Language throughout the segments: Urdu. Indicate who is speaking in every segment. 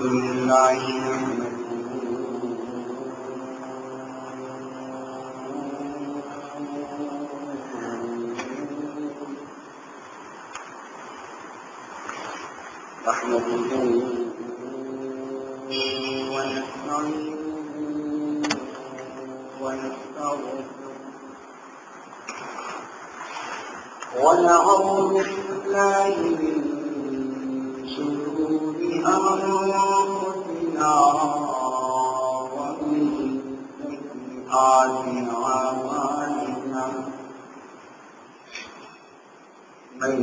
Speaker 1: لله نحمده ونستعينه ونستغفره ونعوذ بالله من شرور أنفسنا ومن سيئات أعمالنا من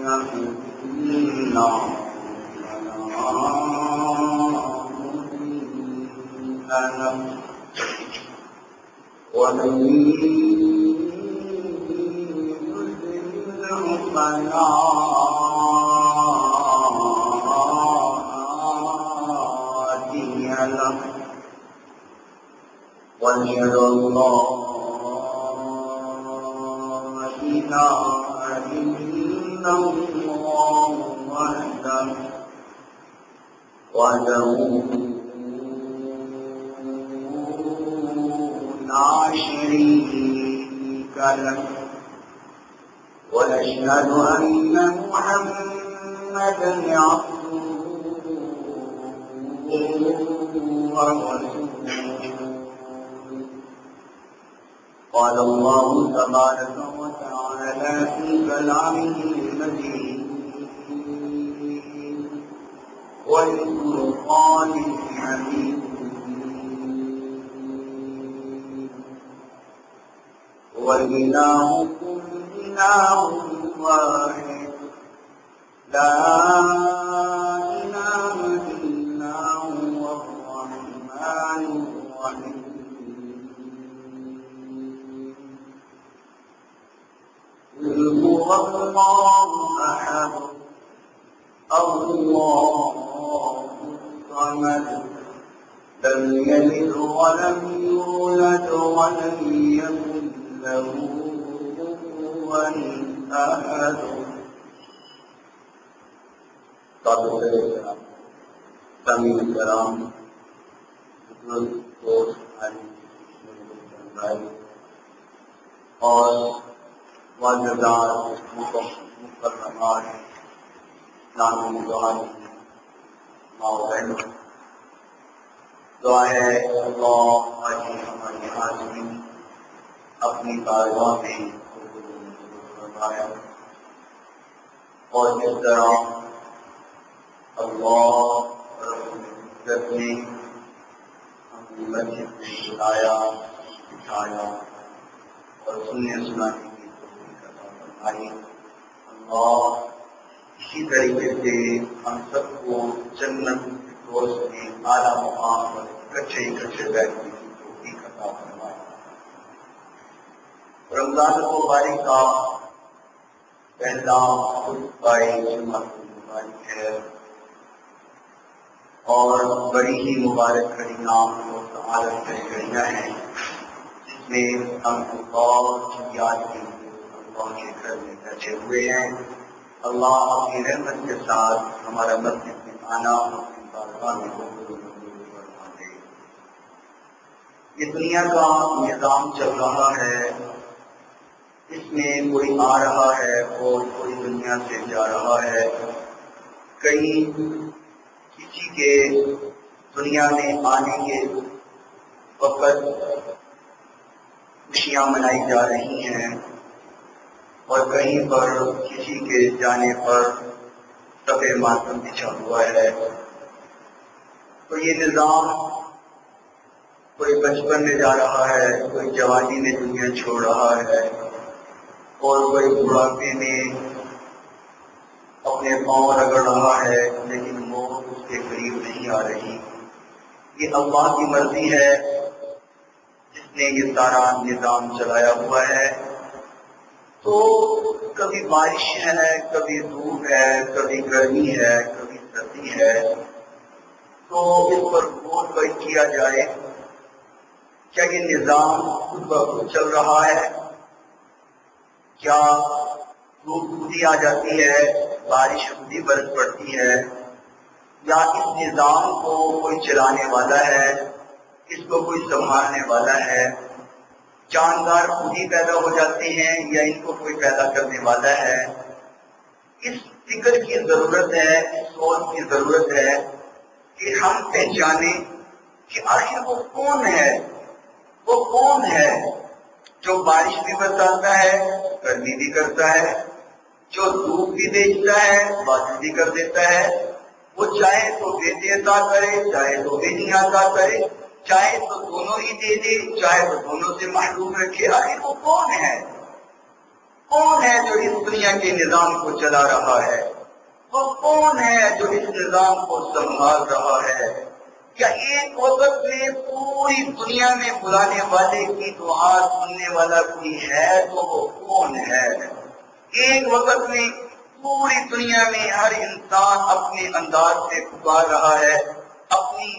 Speaker 1: يهده الله فلا مضل له ومن يضلل فلا هادي له وأشهد أن لا إله إلا الله وحده لا شريك له ونشهد أن محمدا عبده ورسوله قال الله تبارك وتعالى في كلامه المجيد والفرقان الحميد وإلهكم إله واحد لا إله إلا هو الرحمن الرحيم قل هو الله أحد الله الصمد لم يلد ولم يولد ولم يكن له كفوا أحد. سامعین کرام، اور معززات مکرمات نام دعا ہے اللہ ہماری حاضری اپنی بارگاہ میں فرمایا، اور جس طرح اللہ رب العزت نے ہمیں مسجد میں بلایا بٹھایا اور سننے سنانے کی توفیق عطا فرمائی، اللہ اسی طریقے سے ہم سب کو جنت دوست میں اعلیٰ مقام پر کچھے بیٹھنے کی توفیق عطا فرمائے۔ رمضان المبارک کا پہلا خطبہ جمعہ مبارک ہے، اور بڑی ہی مبارک گھڑیاں اور سعادت کی گھڑیاں ہیں، جس میں ہم اللہ کی یاد کے لیے اللہ کے گھر میں بیٹھے ہوئے ہیں۔ اللہ اپنی رحمت کے ساتھ ہمارا مسجد میں آنا اپنی بارگاہ میں قبول فرما دے۔ یہ دنیا کا نظام چل رہا ہے، اس میں کوئی آ رہا ہے اور کوئی دنیا سے جا رہا ہے۔ کئی کسی کے دنیا میں آنے کے وقت خوشیاں منائی جا رہی ہیں، اور کہیں پر کسی کے جانے پر صفِ ماتم بچھا ہوا ہے۔ تو یہ نظام کوئی بچپن میں جا رہا ہے، کوئی جوانی میں دنیا چھوڑ رہا ہے، اور کوئی بڑھاپے میں اپنے پاؤں رگڑ رہا ہے، لیکن موت اس کے قریب نہیں آ رہی۔ یہ اللہ کی مرضی ہے جس نے یہ سارا نظام چلایا ہوا ہے۔ تو کبھی بارش ہے، کبھی دھوپ ہے، کبھی گرمی ہے، کبھی سردی ہے، تو اس پر غور کیا جائے کیا یہ نظام خود بخود چل رہا ہے؟ کیا دھوپ خود ہی آ جاتی ہے، بارش خود ہی برس پڑتی ہے، یا اس نظام کو کوئی چلانے والا ہے، اس کو کوئی سنبھالنے والا ہے، جاندار خود ہی پیدا ہو جاتے ہیں یا ان کو کوئی پیدا کرنے والا ہے؟ اس فکر کی ضرورت ہے، اس سوچ کی ضرورت ہے کہ ہم پہچانیں کہ آخر وہ کون ہے، وہ کون ہے جو بارش بھی برساتا ہے، گرمی بھی کرتا ہے، جو دھوپ بھی بیچتا ہے، بادل بھی کر دیتا ہے، وہ چاہے تو بیٹے عطا کرے، چاہے تو بیٹی عطا کرے، چاہے تو دونوں ہی دے دے، چاہے تو دونوں سے محروم رکھے؟ آخر وہ کون ہے؟ کون ہے جو اس دنیا کے نظام کو چلا رہا ہے؟ وہ کون ہے جو اس نظام کو سنبھال رہا ہے؟ کیا ایک وقت میں پوری دنیا میں بلانے والے کی دعا سننے والا کوئی ہے تو وہ کون ہے؟ ایک وقت میں پوری دنیا میں ہر انسان اپنے انداز سے پکار رہا ہے، اپنی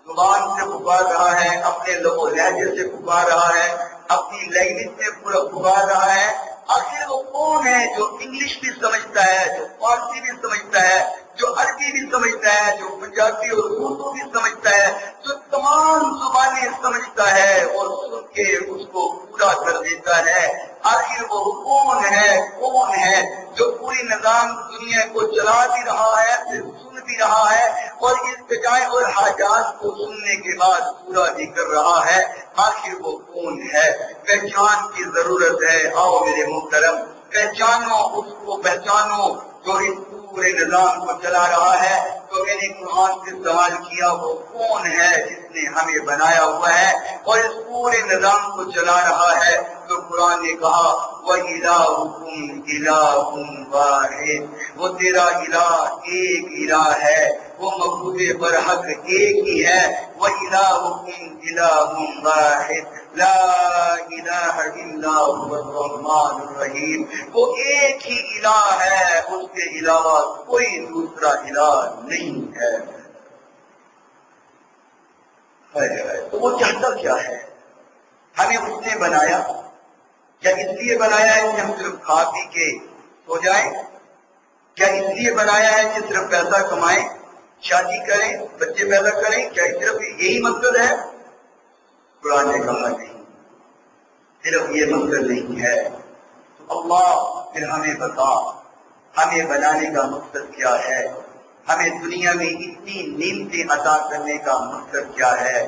Speaker 1: زبان سے پکار رہا ہے، اپنے لب و لہجے سے پکار رہا ہے، اپنی لینگویج سے پکار رہا ہے۔ آخر وہ کون ہے جو انگلش بھی سمجھتا ہے، جو فارسی بھی سمجھتا ہے، جو عربی بھی سمجھتا ہے، جو پنجابی اور اردو بھی سمجھتا ہے، جو تمام زبانیں سمجھتا ہے اور سن کے اس کو پورا کر دیتا ہے؟ آخر وہ کون ہے؟ کون ہے جو پوری نظام دنیا کو چلا بھی رہا ہے، پھر سن بھی رہا ہے اور التجائے اور حاجات کو سننے کے بعد پورا بھی کر رہا ہے؟ آخر وہ کون ہے؟ پہچان کی ضرورت ہے۔ آؤ میرے محترم، پہچانو اس کو، پہچانو جو اس پورے نظام کو چلا رہا ہے۔ تو میں نے قرآن سے سوال کیا وہ کون ہے جس نے ہمیں بنایا ہوا ہے اور اس پورے نظام کو چلا رہا ہے؟ تو قرآن نے کہا وَإِلَٰهُكُمْ إِلَٰهٌ وَاحِدٌ، وہ تیرا الہ ایک الہ ہے، وہ معبود برحق ایک ہی ہے۔ وَإِلَٰهُكُمْ إِلَٰهٌ وَاحِدٌ لا الہ الا هو الرحمن الرحیم، وہ ایک ہی الہ ہے، اس کے علاوہ کوئی دوسرا الہ نہیں ہے۔ تو وہ چاہتا کیا ہے؟ ہمیں اس نے بنایا کیا اس لیے بنایا ہے کہ ہم صرف کھا پی کے سو جائیں؟ کیا اس لیے بنایا ہے کہ صرف پیسہ کمائیں، شادی کریں، بچے پیدا کریں؟ کیا صرف یہی مقصد ہے؟ قرآن نے کہا نہیں، صرف یہ مقصد نہیں ہے۔ تو اللہ پھر ہمیں بتا، ہمیں بنانے کا مقصد کیا ہے؟ ہمیں دنیا میں اتنی نعمتیں عطا کرنے کا مقصد کیا ہے؟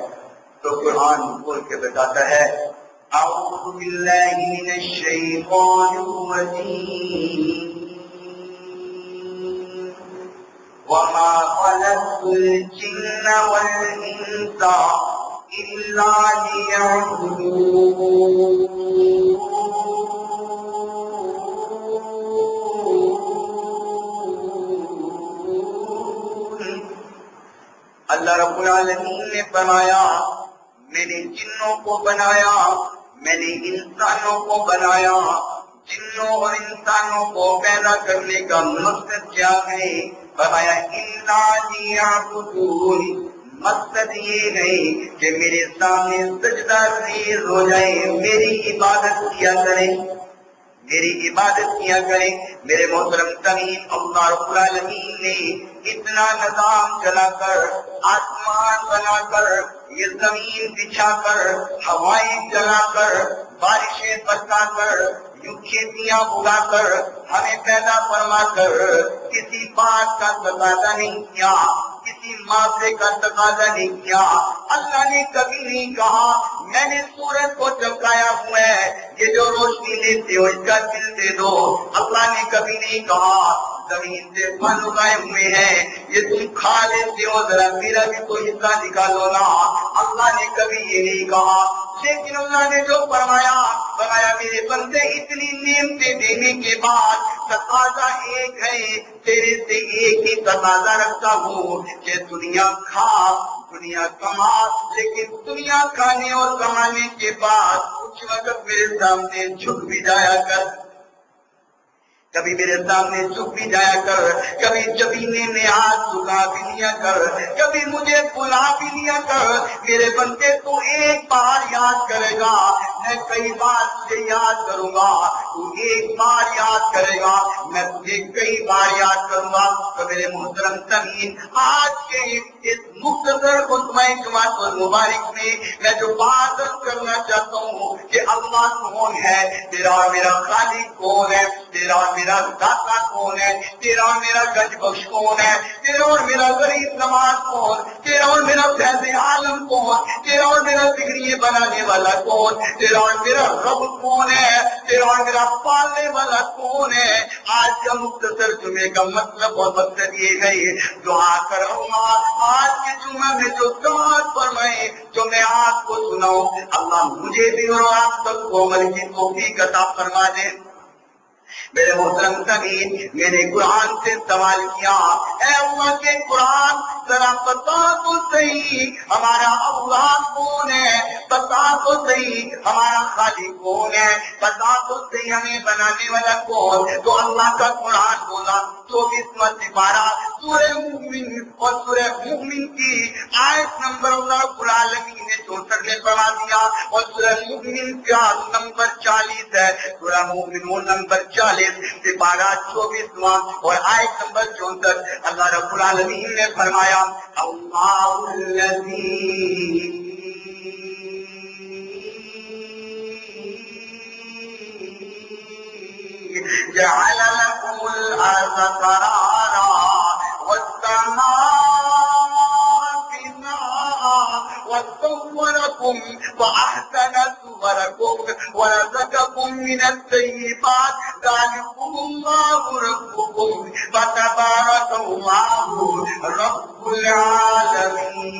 Speaker 1: تو قرآن بول کے بتاتا ہے اعوذ باللہ من الشیطان الرجیم وما خلقت الجن والانس الا ليعبدون۔ اللہ رب العالمین نے فرمایا میں نے جنوں کو بنایا، میں نے انسانوں کو بنایا۔ جنوں اور انسانوں کو پیدا کرنے کا مقصد کیا ہے؟ فرمایا الا لیعبدون، مقصد یہ ہے کہ میرے سامنے سجدہ ریز ہو جائے، میری عبادت کیا کریں، میری عبادت کیا کریں۔ میرے محترم سامعین، اللہ رب العالمین نے اتنا نظام چلا کر، آسمان بنا کر، یہ زمین بچھا کر، ہوائیں چلا کر، بارشیں برسا کر، یوں کھیتیاں اگا کر، ہمیں پیدا فرما کر کسی بات کا تقاضا نہیں کیا، کسی معافی کا تقاضا نہیں کیا۔ اللہ نے کبھی نہیں کہا میں نے سورج کو چمکایا ہوا ہے، یہ جو روشنی لیتے ہو اس کا دل دے دو۔ اللہ نے کبھی نہیں کہا زمین سے پھل اگائے ہوئے ہیں، یہ تم کھا لیتے ہو، ذرا میرا بھی تو حصہ نکالو نا۔ اللہ نے کبھی یہ نہیں کہا، لیکن اللہ نے جو فرمایا میرے بندے اتنی نعمتیں دینے کے بعد تقاضا ایک ہے، تیرے سے ایک ہی تقاضا رکھتا ہوں کہ دنیا کھا، دنیا کما، لیکن دنیا کھانے اور کمانے کے بعد کچھ وقت میرے سامنے جھک بھی جایا کر، کبھی میرے سامنے جھک بھی جایا کر، کبھی جبینے میں ہاتھ جھکا بھی لیا کر، کبھی مجھے بلا بھی لیا کر۔ میرے بندے تو ایک بار یاد کرے گا، میں کئی بار سے یاد کروں گا، تو ایک بار یاد کرے گا، میں تجھے کئی بار یاد کروں گا۔ تو میرے محترم سامعین، آج کے اس مختصر خطبہ جمعہ المبارک میں میں جو بات کرنا چاہتا ہوں کہ اللہ کون ہے، تیرا اور میرا خالق کون ہے، تیرا اور میرا داتا کون ہے، تیرا اور میرا گنج بخش کون ہے، تیرا اور میرا غریب نواز کون، تیرا اور میرا فیض عالم کون، تیرا اور میرا بگڑیے بنانے والا کون، تیرا اور میرا رب کون ہے، تیرا اور میرا پالنے والا کون ہے۔ آج کا مختصر جمعے کا مطلب اور مقصد یہ ہے، دعا کروں گا آج کے جمعہ میں جو دعا فرمائے جو میں آپ کو سناؤں، اللہ مجھے بھی اور آپ سب کو عمل کی توفیق عطا فرما دے۔ میرے محترم سامعین، میں نے قرآن سے سوال کیا، اے اللہ کے قرآن ذرا بتا تو صحیح ہمارا اللہ کون ہے، بتا تو صحیح ہمارا خالق کون ہے، بتا تو صحیح ہمیں بنانے والا کون۔ تو اللہ کا قرآن بولا 24واں سپارہ سورہ مومن اور سورہ مومن کی آیت نمبر اللہ رب العالمین نے 64 میں فرما دیا، اور سورہ مومن کا نمبر 40 ہے، سورہ مومنون نمبر 40 سپارہ 24واں اور آیت نمبر 64۔ اللہ رب العالمین نے فرمایا اللہ الذی جعل لكم الأرض قرارا والسماء بناء وصوركم وأحسن صوركم ورزقكم من الطيبات ذلكم الله ربكم فتبارك الله رب العالمين۔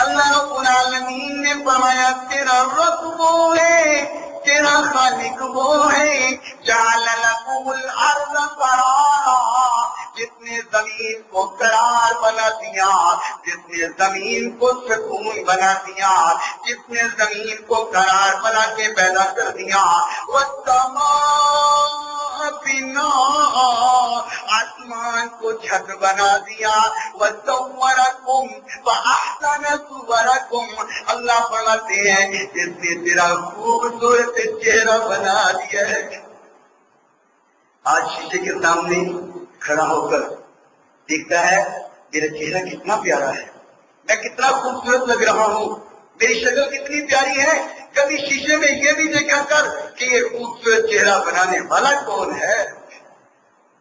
Speaker 1: اللہ رب العالمین نے فرمایا تیرا رب وہ ہے، تیرا خالق وہ ہے، جعل لکم الارض قرارا، جس نے زمین کو قرار بنا دیا، جس نے زمین کو سکون بنا دیا، جس نے زمین کو قرار بنا کے پیدا کر دیا، والسماء بناء، آسمان کو چھت بنا دیا، وصورکم فاحسن صورکم، اللہ فرماتے ہیں جس نے تیرا خوبصورت چہرہ بنا دیا ہے۔ آج شیشے کے سامنے کھڑا ہو کر دیکھتا ہے میرا چہرہ کتنا پیارا ہے، میں کتنا خوبصورت لگ رہا ہوں، میری شکل کتنی پیاری ہے۔ کبھی شیشے میں یہ بھی دیکھا کر کہ یہ خوبصورت چہرہ بنانے والا کون ہے۔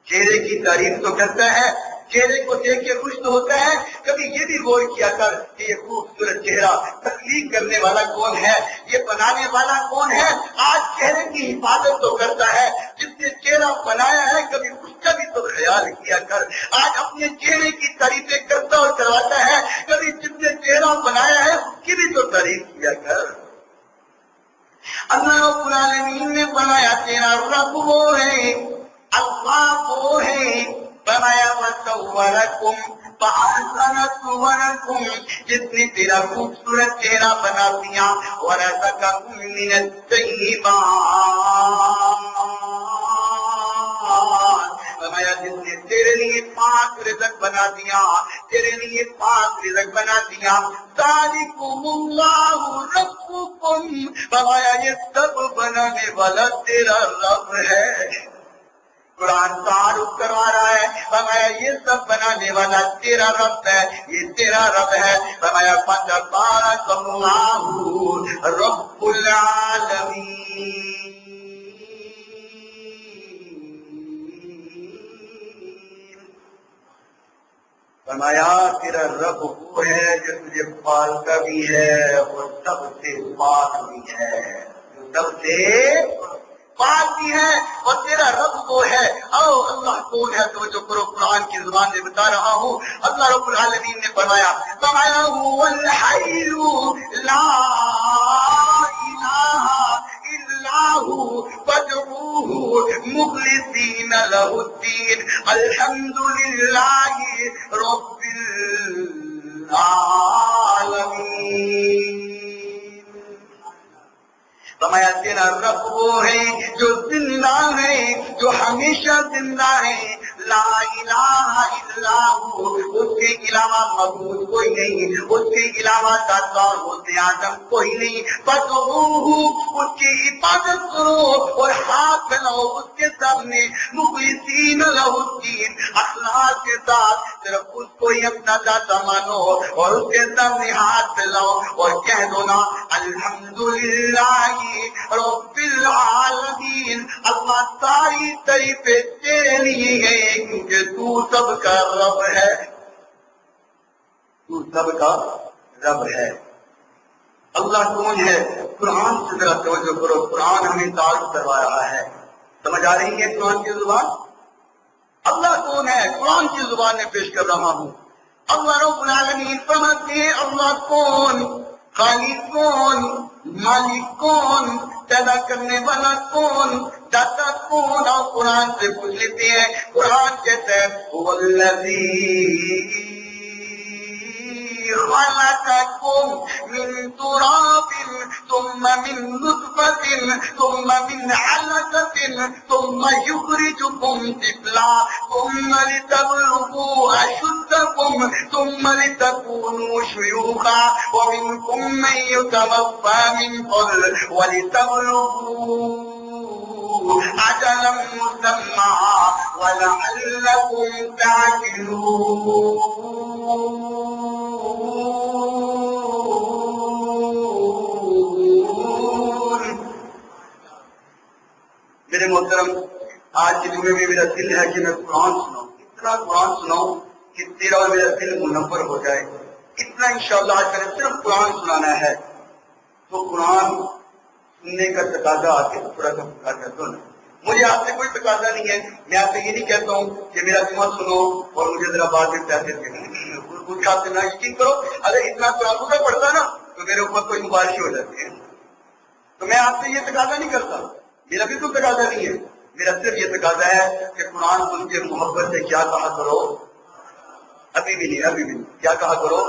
Speaker 1: چہرے کی تعریف تو کرتا ہے، چہرے کو دیکھ کے خوش تو ہوتا ہے، کبھی یہ بھی غور کیا کر کہ یہ خوبصورت چہرہ تخلیق کرنے والا کون ہے، یہ بنانے والا کون ہے۔ آج چہرے کی حفاظت تو کرتا ہے، جس نے چہرہ بنایا ہے کبھی اس کا بھی تو خیال کیا کر۔ آج اپنے چہرے کی تعریفیں کرتا اور کرواتا ہے، کبھی جس نے چہرہ بنایا ہے اس کی بھی تو تعریف کیا کر۔ اللہ رب العالمین نے فرمایا تیرا رب وہ ہے، اللہ وہ ہے، فرمایا وصورکم فاحسن صورکم، جس نے تیرا خوبصورت چہرہ بنا دیا، ورزقکم من الطیبات، فرمایا جس نے تیرے لیے پاک رزق بنا دیا، تیرے لیے پاک رزق بنا دیا، ذالکم اللہ ربکم، فرمایا یہ سب بنانے والا تیرا رب ہے۔ قرآن تعارف کروا رہا ہے، فرمایا یہ سب بنانے والا تیرا رب ہے، یہ تیرا رب ہے۔ فرمایا فتبارک اللہ رب العالمین۔ فرمایا تیرا رب وہ ہے جو تجھے پالتا بھی ہے اور سب سے پاک بھی ہے، جو سب سے پاک بھی ہے، اور تیرا رب وہ ہے۔ او اللہ کون ہے تو جو قرآن کی زبان میں بتا رہا ہوں۔ اللہ رب العالمین نے فرمایا هو الحی لا الہ الا هو فادعوه مخلصین له الدین الحمد للہ رب العالمین۔ فرمایا تیرا رب وہ ہے جو زندہ ہے، جو ہمیشہ زندہ ہے، لا الہ الا ہو، اس کے علاوہ معبود کوئی نہیں، اس کے علاوہ دادار ہوتے آدم کوئی نہیں، فادعوہ، اس کی عبادت کرو اور ہاتھ پھیلاؤ اس کے سامنے، مخلصین لہ الدین، اخلاص کے ساتھ صرف اس کو ہی اپنا داتا مانو اور اس کے سامنے ہاتھ پھیلاؤ اور کہہ دو نا الحمدللہ رب العالمین، اللہ ساری تعریفیں تیرے لیے ہے کیونکہ تو سب کا رب ہے، تو سب کا رب ہے۔ اللہ کون ہے؟ قرآن سے ذرا توجہ کرو، قرآن ہمیں تعارف کروا رہا ہے، سمجھ آ رہی ہے قرآن کی زبان؟ اللہ کون ہے قرآن کی زبان میں پیش کر رہا ہوں۔ اللہ رب العالمین فرماتے ہیں اللہ کون، خالق کون، مالک کون، پیدا کرنے والا کون، داتا کون، اور قرآن سے پوچھ لیتے ہیں۔ قرآن کہتا ہے والذی خلقکم من تراب ثم من نطفة ثم من علقة ثم يخرجكم طفلا ثم لتبلغوا أشدكم ثم لتكونوا شيوخا ومنكم من يتوفى من قبل ولتبلغوا أجلا مسمى ولعلكم تعقلون۔ میرے محترم، آج کے جمعے میں میرا دل ہے کہ میں قرآن سناؤں، اتنا قرآن سناؤں کہ تیرا اور میرا دل منور ہو جائے، اتنا انشاءاللہ آج میں نے صرف قرآن سنانا ہے۔ تو قرآن سننے کا تقاضا آ کے تھوڑا سا پکار کرتا ہوں، مجھے آپ سے کوئی تقاضا نہیں ہے، میں آپ سے یہ نہیں کہتا ہوں کہ میرا جمعہ سنو اور مجھے ذرا بعد میں پیسے دینا، کچھ آپ سے نہ یقین کرو، اگر اتنا قرآن کا پڑھتا نا تو میرے اوپر کوئی مبارشی ہو جاتی ہے۔ تو میں آپ سے یہ تقاضا نہیں کرتا، میرا بالکل تقاضا نہیں ہے، میرا صرف یہ تقاضا ہے کہ قرآن سن کے محبت سے کیا کہا کرو، ابھی بھی نہیں کیا کہا کرو،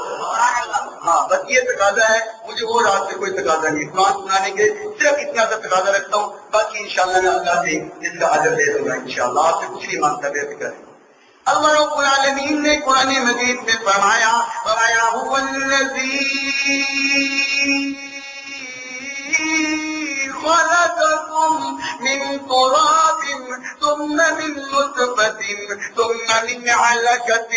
Speaker 1: ہاں بس یہ تقاضا ہے، مجھے اور آپ سے کوئی تقاضا نہیں، قرآن سنانے کے صرف اتنا سا تقاضا رکھتا ہوں، باقی انشاءاللہ میں اللہ سے اس کا اجر دے دوں گا انشاءاللہ، آپ سے کچھ نہیں مانگتا، بے فکر ہے۔ اللہ رب العالمین نے قرآن مجید میں فرمایا هو الذی خلقكم من تراب ثم من نطفة ثم من علقة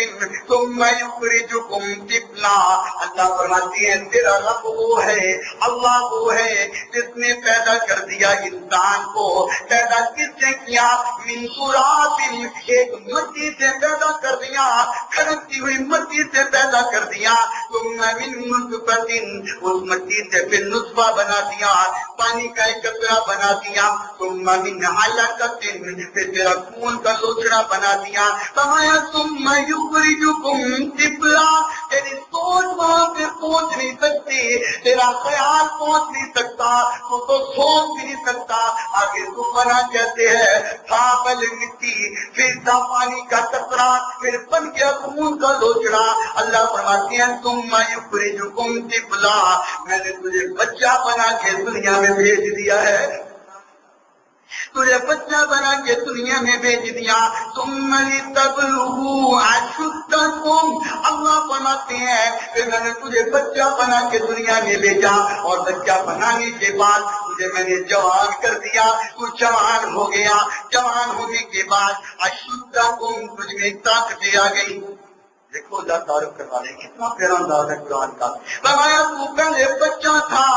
Speaker 1: ثم يخرجكم طفلا۔ اللہ فرماتی ہے تیرا رب وہ ہے، اللہ وہ ہے جس نے پیدا کر دیا انسان کو، پیدا کس نے کیا؟ من تراب، ایک مٹی سے پیدا کر دیا، کھڑکتی ہوئی مٹی سے پیدا کر دیا، ثم من نطفة، اس مٹی سے پھر نطفہ بنا دیا، پانی کا ایک قطرہ بنا دیا، ثم من علقة، پھر تیرا خون کا لوچڑا بنا دیا، فرمایا ثم يخرجكم طفلا، تیری سوچ وہاں پہ پہنچ نہیں سکتی، تیرا خیال پہنچ نہیں سکتا، تو سوچ بھی نہیں سکتا، آگے تو بنا کہتے ہیں تھا پہلے مٹی، پھر تھا پانی کا قطرہ، پھر بن گیا خون کا لوچڑا۔ اللہ فرماتے ہیں ثم يخرجكم طفلا، میں نے تجھے بچہ بنا کے دنیا میں بھیج دیا ہے، تجھے بچہ بنا کے دنیا میں بھیج دیا، ثم لتبلغوا اشدکم، اللہ فرماتے ہیں کہ میں نے تجھے بچہ بنا کے دنیا میں بھیجا اور بچہ بنانے کے بعد تجھے میں نے جوان کر دیا، تو جوان ہو گیا، جوان ہونے کے بعد اشدکم، تجھ میں طاقت آ گئی۔ دیکھو اللہ تعارف کروا رہے کتنا پیارا انداز ہے قرآن کا۔ فرمایا تو پہلے بچہ تھا،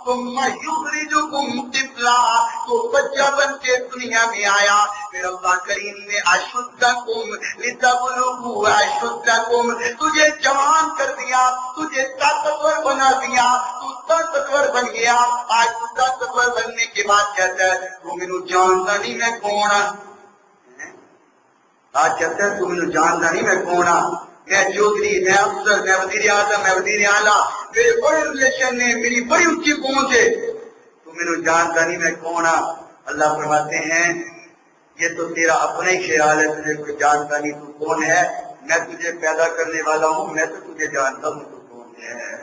Speaker 1: ثم یخرجکم طفلا، تو بچہ بن کے دنیا میں آیا، پھر اللہ کریم نے اشدکم لتبلغوا اشدکم، تجھے جوان کر دیا، تجھے طاقتور بنا دیا، تو طاقتور بن گیا۔ آج تو طاقتور بننے کے بعد کہتا ہے تو مینوں جانتا نہیں میں کون ہاں، آج کہتا ہے تو مینوں جانتا نہیں میں کون ہاں، میں چودھری، میں افسر، میں وزیر اعظم، میں وزیر اعلیٰ، میرے بڑے ریلیشن نے، میری بڑی اونچی پہنچ ہے، تو میرے جانتا نہیں میں کون ہاں۔ اللہ فرماتے ہیں یہ تو تیرا اپنا ہی خیال ہے، تجھے کوئی جانتا نہیں تو کون ہے، میں تجھے پیدا کرنے والا ہوں، میں تو تجھے جانتا ہوں تو کون ہے۔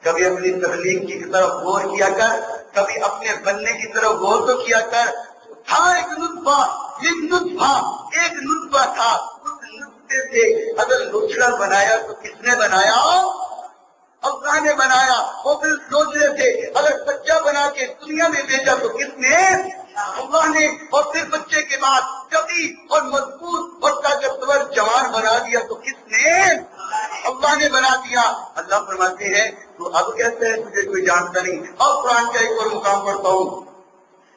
Speaker 1: کبھی اپنی تخلیق کی طرف غور کیا کر، کبھی اپنے بننے کی طرف غور تو کیا کر. تھا ایک نطفہ تھا، اس نطفے سے اگر لچڑا بنایا تو کس نے بنایا؟ اللہ نے بنایا. وہ پھر سوچ رہے تھے اگر بچہ بنا کے دنیا میں بھیجا تو کس نے؟ اللہ نے. اور پھر بچے کے بعد کبھی اور مضبوط اور طاقتور جوان بنا دیا تو کس نے؟ اللہ نے بنا دیا. اللہ فرماتے ہیں تو اب کہتے ہیں تجھے کوئی جانتا نہیں. اور قرآن کا ایک اور مقام پڑھتا ہوں.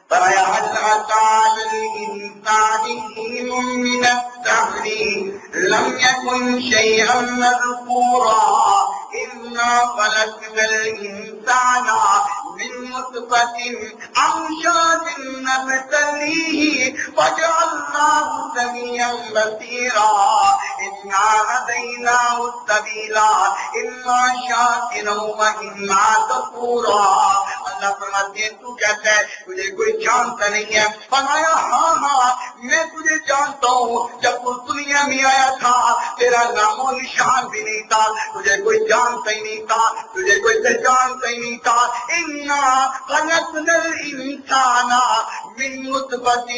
Speaker 1: فرمایا هل أتى على الإنسان حين من الدهر لم يكن شيئا مذكورا إنا خلقنا الإنسان من نطفة أمشاج نبتليه فجعلناه سميعا بصيرا إنا هديناه السبيل إما شاكرا وإما كفورا. اللہ فرماتے ہیں تو کہتا ہے تجھے کوئی جانتا نہیں ہے. فرمایا ہاں میں تجھے جانتا ہوں. جب تو دنیا میں آیا تھا تیرا نام و نشان بھی نہیں تھا، تجھے کوئی جانتا ہی نہیں تھا، تجھے کوئی پہچانتا ہی نہیں تھا. انا خلقنا الانسان من نطفۃ،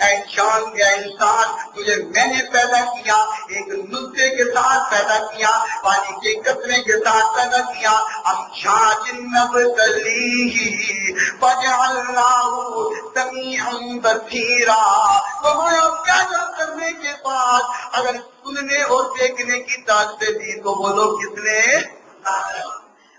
Speaker 1: اے جان گیا انسان تجھے میں نے پیدا کیا ایک نطفے کے ساتھ پیدا کیا، پانی کے قطرے کے ساتھ پیدا کیا. امشاج نبتلیہ فجعلناه سمیعا بصیرا. فرمایا پیدا کرنے کے بعد اگر سننے اور دیکھنے کی طاقت دی تو بولو کس نے؟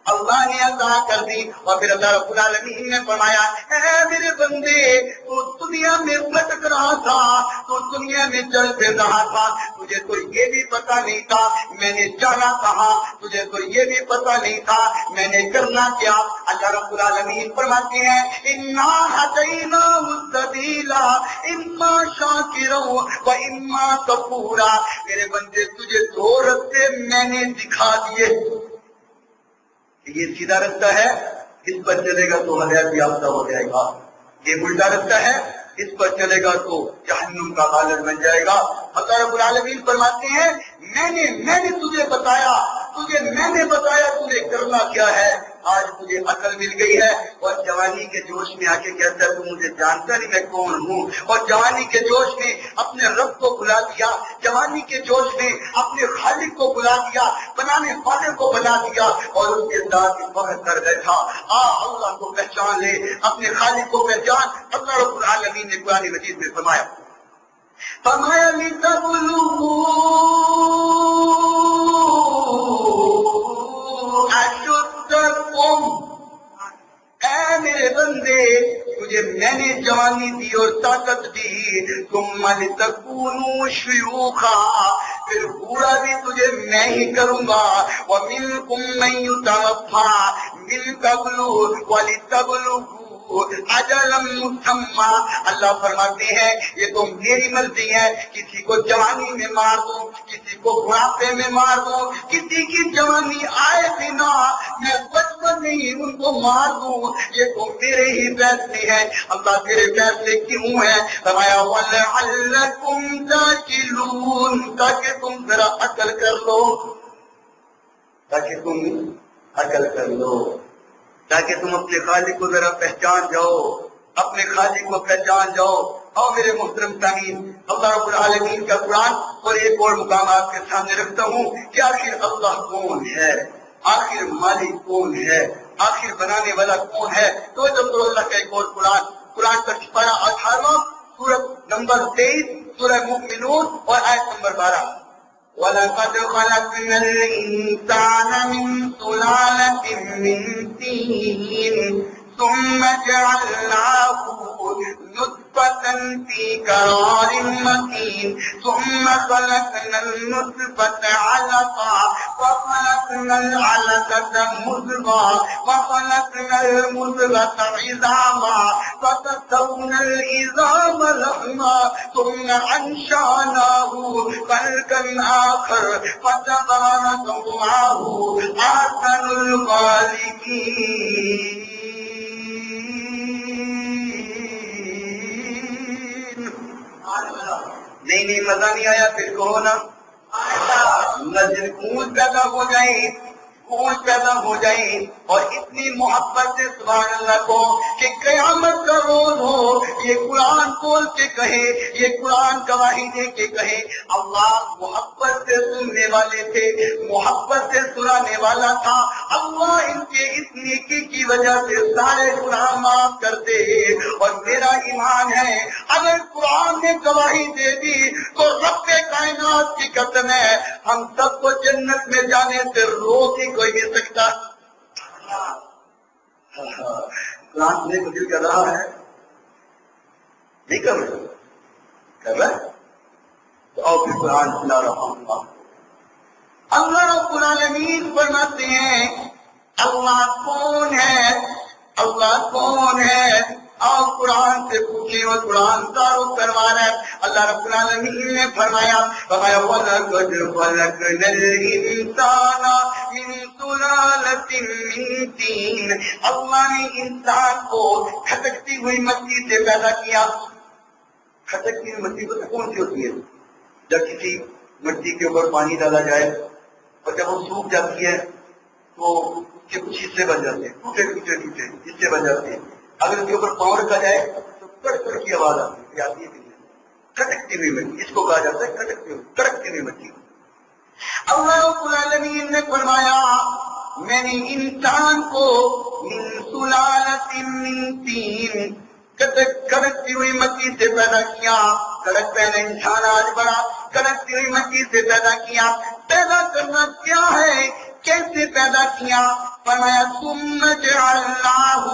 Speaker 1: اللہ نے عطا کر دی. اور پھر اللہ رب العالمین نے فرمایا اے میرے بندے تو دنیا میں بھٹک رہا تھا، تو دنیا میں چل پھر رہا تھا، تجھے تو یہ بھی پتا نہیں تھا میں نے جانا کہاں، تجھے تو یہ بھی پتا نہیں تھا میں نے کرنا کیا. اللہ رب العالمین فرماتے ہیں انا ہدیناہ السبیل اما شاکرا و اما کفورا. میرے بندے تجھے دو راستے میں نے دکھا دیے. یہ سیدھا رستہ ہے، اس پر چلے گا تو ہدایت یافتہ ہو جائے گا. یہ الٹا رستہ ہے، اس پر چلے گا تو جہنم کا غالب بن جائے گا. اللہ رب العالمین فرماتے ہیں میں نے تجھے بتایا تجھے کرنا کیا ہے. آج مجھے عقل مل گئی ہے. اور جوانی کے جوش میں آ کے کہتا ہے تو مجھے جانتا نہیں میں کون ہوں. اور جوانی کے جوش میں اپنے رب کو بلا دیا، جوانی کے جوش میں اپنے خالق کو بلا دیا، بنانے والے کو بلا دیا اور اس کے ساتھ فخر کر بیٹھا. اللہ کو پہچان لے، اپنے خالق کو پہچان. اللہ رب العالمین نے قرآن مجید میں فرمایا اے میرے بندے تجھے میں نے جوانی دی اور طاقت دی. ثم لتکونوا شیوخا، پھر بوڑھا بھی تجھے میں ہی کروں گا. ومنکم من یتوفی من قبل ولتبلغوا اجلا مسمى. اللہ فرماتے ہیں یہ تو میری مرضی ہے، کسی کو جوانی میں مار دوں، کسی کو بڑھاپے میں مار دوں، کسی کی جوانی آئے بنا میں بچپن میں ہی ان کو مار دوں. یہ تو میرے ہی فیصلے ہیں. اللہ تیرے فیصلے کیوں ہیں؟ فرمایا وَلَعَلَّكُمْ تَعْقِلُونَ، تاکہ تم ذرا عقل کر لو، تاکہ تم اپنے خالق کو ذرا پہچان جاؤ، اپنے خالق کو پہچان جاؤ. اور میرے محترم سامعین اللہ رب العالمین کا قرآن اور ایک اور مقام آپ کے سامنے رکھتا ہوں کہ آخر اللہ کون ہے، آخر مالک کون ہے، آخر بنانے والا کون ہے. تو جب اللہ کا ایک اور قرآن کا سپارہ 18 سورت نمبر 23 سورہ مومنون اور آیت نمبر 12. وَلَقَدْ خَلَقْنَا الْإِنسَانَ مِنْ سُلَالَةٍ مِنْ طِينٍ ثُمَّ جَعَلْنَاهُ نُطْفَةً فِي قَرَارٍ مَكِينٍ ثُمَّ خَلَقْنَا النُّطْفَةَ عَلَقَةً وَخَلَقْنَا الْعَلَقَةَ مُضْغَةً وَخَلَقْنَا الْمُضْغَةَ عِظَامًا فَكَسَوْنَا الْعِظَامَ لَحْمًا ثُمَّ أَنشَأْنَاهُ خَلْقًا آخَرَ فَتَبَارَكَ اللَّهُ أَحْسَنُ الْخَالِقِينَ. نہیں مزہ نہیں آیا؟ پھر کہو نا مسجد گونج پیدا ہو جائے، کون پیدا ہو جائے اور اتنی محبت سے سبحان اللہ کو کہ قیامت کا روز ہو یہ قرآن بول کے کہے، یہ قرآن گواہی دے کے کہے اللہ محبت سے سننے والے تھے، محبت سے سنانے والا تھا، اللہ ان کے اس نیکی کی وجہ سے سارے گناہ معاف کر دے۔ اور میرا ایمان ہے اگر قرآن نے گواہی دے دی تو رب کائنات کی قسم ہے ہم سب کو جنت میں جانے سے روک ہی کوئی نہیں سکتا۔ قرآن نے دل کر رہا ہے نہیں کر رہا کر رہا تو اور پھر قرآن سنا رہا ہوں۔ اللہ رب العالمین فرماتے ہیں اللہ کون ہے، اللہ کون ہے، اور قرآن سے پوچھے اور قرآن تعارف کروا رہا ہے۔ اللہ رب العالمین نے فرمایا وَلَقَدْ خَلَقْنَا الْإِنسَانَ مِنْ سُلَالَةٍ مِّن طِينٍ، اللہ نے انسان کو کھٹکتی ہوئی مٹی سے پیدا کیا۔ کھٹکتی ہوئی مٹی کون سی ہوتی ہے؟ جب کسی مٹی کے اوپر پانی ڈالا جائے اور جب وہ سوکھ جاتی ہے تو اس کے کچھ حصے بن جاتے ہیں، ٹوٹے ٹوٹے ٹوٹے حصے بن جاتے ہیں، اگر اس کے اوپر پاؤں رکھا جائے تو کڑ کڑ کی آواز آتی ہے، کھٹکتی ہوئی مٹی، اس کو کہا جاتا ہے کڑکتی ہوئی مٹی۔ اللہ رب العالمین نے فرمایا میں نے انسان کو من سلالۃ من طین، کڑکتی ہوئی مٹی سے پیدا کیا۔ کڑک پہلے انسان آج بڑا کڑکتی ہوئی مٹی سے پیدا کیا۔ پیدا کرنا کیا ہے، کیسے پیدا کیا؟ فرمایا ثم جعلناہ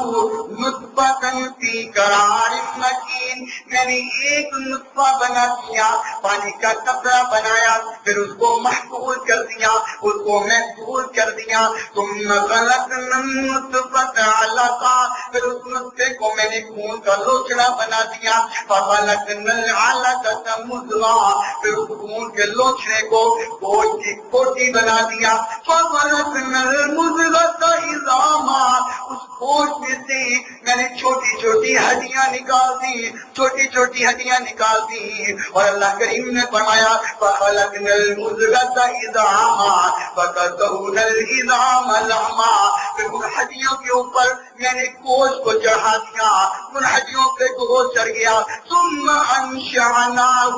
Speaker 1: نطفۃ فی قرار مکین، میں نے ایک نطفہ بنا دیا، پانی کا قطرہ بنایا، پھر اس کو محفوظ کر دیا، اس کو محفوظ کر دیا۔ ثم خلقنا النطفۃ علقہ، پھر اس نطفے کو میں نے خون کا لوچڑا بنا دیا۔ فخلقنا العلقۃ مضغہ، پھر اس خون کے لوچڑے کو گوشت کی کوٹی بنا دیا۔ فخلقنا المضغۃ عظاما، اس گوشت میں سے میں نے چھوٹی چھوٹی ہڈیاں نکال دی، چھوٹی چھوٹی ہڈیاں نکال دی۔ اور اللہ کریم نے فرمایا فخلقنا المضغۃ عظاما فکسونا العظام لحما، پھر ان ہڈیوں کے اوپر میں نے گوشت کو چڑھا دیا، ان ہڈیوں پہ گوشت چڑھ گیا۔ ثم انشأناہ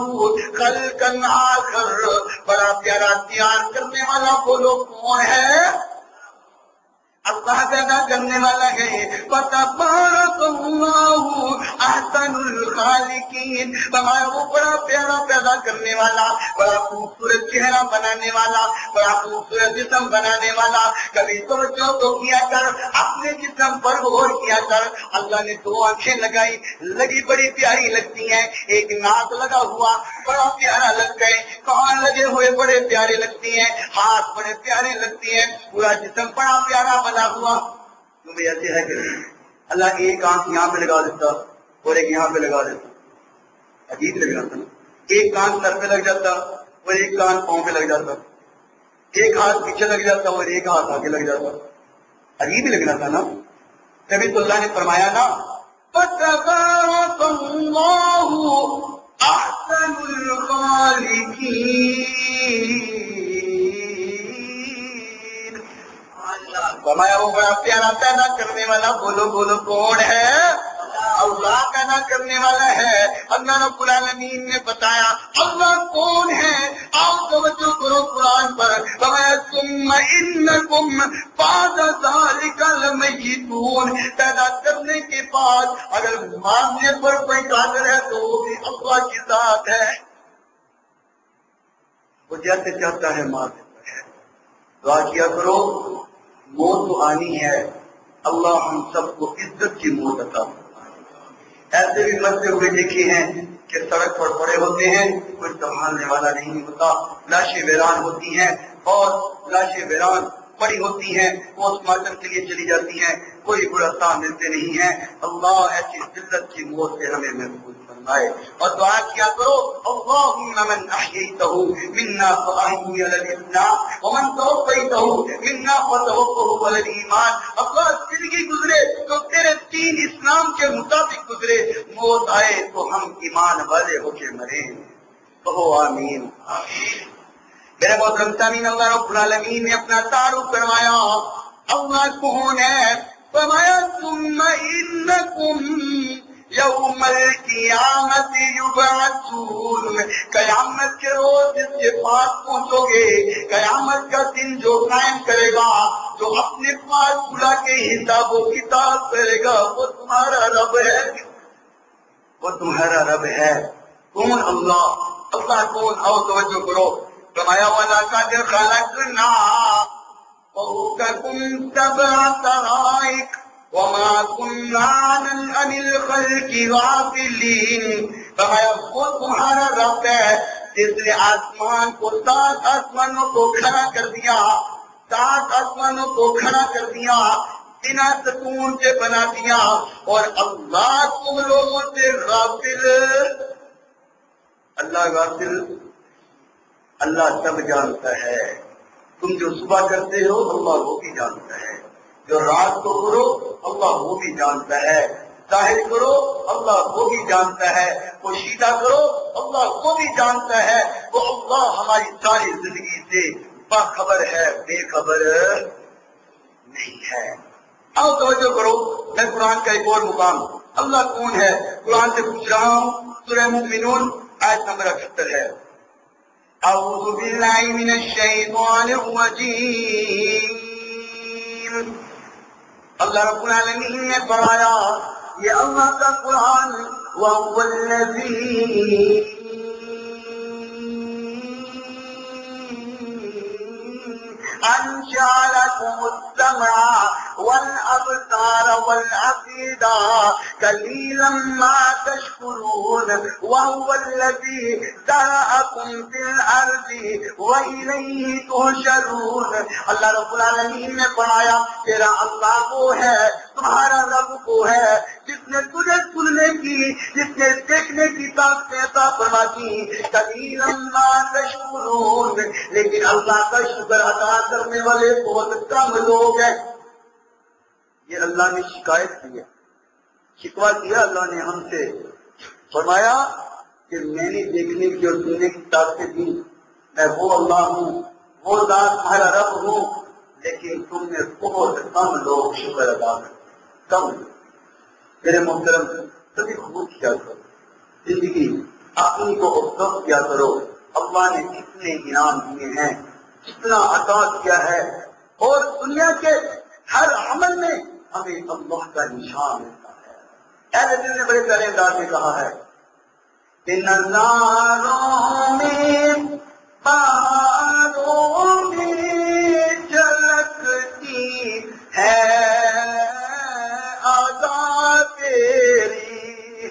Speaker 1: خلقا آخر، بڑا پیارا تیار کرنے والا بولو کون ہے؟ اللہ پیدا کرنے والا ہے۔ فتبارک اللہ احسن الخالقین، ہمارا وہ بڑا پیارا پیدا کرنے والا، بڑا خوبصورت چہرہ بنانے والا، بڑا خوبصورت جسم بنانے والا۔ کبھی توجہ تو کیا کر، اپنے جسم پر غور کیا کر۔ اللہ نے دو آنکھیں لگائی، لگی بڑی پیاری لگتی ہیں، ایک ناک لگا ہوا بڑا پیارا لگتا ہے، کان لگے ہوئے بڑے پیارے لگتی ہیں، ہاتھ بڑے پیارے لگتی ہیں، پورا جسم بڑا پیارا بنا ہوا۔ تمہیں ایسے ہے کہ اللہ ایک آنکھ یہاں پہ لگا دیتا اور ایک یہاں پہ لگا دیتا، عجیب لگ جاتا نا، ایک کان سر پہ لگ جاتا اور ایک کان پاؤں پہ لگ جاتا، ایک ہاتھ پیچھے لگ جاتا اور ایک ہاتھ آگے لگ جاتا، عجیب ہی لگنا تھا نا۔ تبھی تو اللہ نے فرمایا نا فَتَبَارَكَ اللَّهُ أَحْسَنُ الْخَالِقِينَ، فرمایا وہ بڑا پیارا پیدا کرنے والا، بولو بولو کون ہے؟ اللہ پیدا کرنے والا ہے۔ اللہ رب العالمین نے بتایا اللہ کون ہے، آپ توجہ کرو قرآن پر۔ فرمایا ثم انکم بعد ذلک لمیتون، پیدا کرنے کے بعد اگر ماننے پر کوئی قادر ہے تو وہ بھی اللہ کی ذات ہے، وہ جیسے چاہتا ہے مار دیتا ہے۔ دعا کیا کرو، موت تو آنی ہے، اللہ ہم سب کو عزت کی موت عطا فرمائے۔ ایسے بھی مرتے ہوئے دیکھے ہیں کہ سڑک پر پڑے ہوتے ہیں، کوئی سنبھالنے والا نہیں ہوتا، لاشیں ویران ہوتی ہیں اور لاشیں ویران پڑی ہوتی ہیں، پوسٹ مارٹم کے لیے چلی جاتی ہیں، کوئی برسا ملتے نہیں ہیں۔ اللہ ایسی ذلت کی موت سے ہمیں محفوظ فرمائے۔ اور دعا کیا کرو اللہم من احییتہ منا فاحیہ علی الاسلام ومن توفیتہ منا فتوفہ علی الایمان، اللہ زندگی گزرے تو تیرے دین اسلام کے مطابق گزرے، موت آئے تو ہم ایمان والے ہو کے مریں، کہو آمین۔ میرے محترم سامعین، اللہ رب العالمین نے اپنا تعارف کروایا، اللہ کون ہے؟ فرمایا ثم انکم یوم القیامت یبعثون، قیامت کے روز جس کے پاس پہنچو گے، قیامت کا دن جو قائم کرے گا، جو اپنے پاس بلا کے حساب و کتاب کرے گا، وہ تمہارا رب ہے، وہ تمہارا رب ہے۔ کون؟ اللہ۔ اللہ کون؟ آؤ توجہ کرو۔ فرمایا وَلَقَدْ خَلَقْنَا فَوْقَكُمْ سَبْعَ طَرَائِقَ وَمَا كُنَّا عَنِ الْخَلْقِ غَافِلِينَ۔ فرمایا وہ تمہارا رب ہے جس نے آسمان کو، 7 آسمانوں کو کھڑا کر دیا، 7 آسمانوں کو کھڑا کر دیا، بنا سکون سے بنا دیا، اور اللہ تم لوگوں سے غافل۔ اللہ غافل؟ اللہ سب جانتا ہے۔ تم جو صبح کرتے ہو اللہ وہ بھی جانتا ہے، جو رات کو کرو اللہ وہ بھی جانتا ہے، ظاہر کرو اللہ وہ بھی جانتا ہے، پوشیدہ کرو اللہ وہ بھی جانتا ہے۔ وہ اللہ ہماری ساری زندگی سے باخبر ہے، بے خبر نہیں ہے۔ آؤ توجہ کرو، میں قرآن کا ایک اور مقام، اللہ کون ہے قرآن سے پوچھ رہا ہوں۔ سورہ مومنون آیت نمبر 78 ہے۔ اعوذ باللہ من الشیطان الرجیم۔ اللہ رب العالمین نے فرمایا، یہ اللہ کا قرآن، وَهُوَ الَّذِي أَنشَأَ لَكُمُ السَّمْعَ وَالْأَبْصَارَ وَالْأَفْئِدَةَ قَلِيلًا مَا تَشْكُرُونَ وَهُوَ الَّذِي ذَرَأَكُمْ فِي الْأَرْضِ وَإِلَيْهِ تُحْشَرُونَ۔ اللہ رب العالمین نے فرمایا تیرا اللہ وہ ہے، تمہارا رب وہ ہے جس نے تجھے سننے کی، جس نے دیکھنے کی طاقت عطا فرما دی۔ قَلِيلًا مَا تَشْكُرُونَ، لیکن اللہ کا شکر ادا کرنے والے بہت کم لوگ ہیں۔ یہ اللہ نے شکایت کی ہے، شکوہ کیا اللہ نے ہم سے، فرمایا کہ میں نے دیکھنے کی اور سننے کی طاقت دی، میں وہ اللہ ہوں، وہ ذات تمہارا رب ہوں، لیکن تم نے بہت کم لوگ شکر ادا کرتے، کم۔ میرے محترم کبھی خود کیا کرو، زندگی اپنی کو افسوس کیا کرو، اللہ نے کتنے انعام دیے ہیں، کتنا عطا کیا ہے، اور دنیا کے ہر عمل میں ہمیں اللہ کا نشان ملتا ہے۔ اہل دل نے بڑے پیارے انداز میں کہا ہے کہ نظاروں میں بہاروں میں جھلکتی ہے ادا تیری۔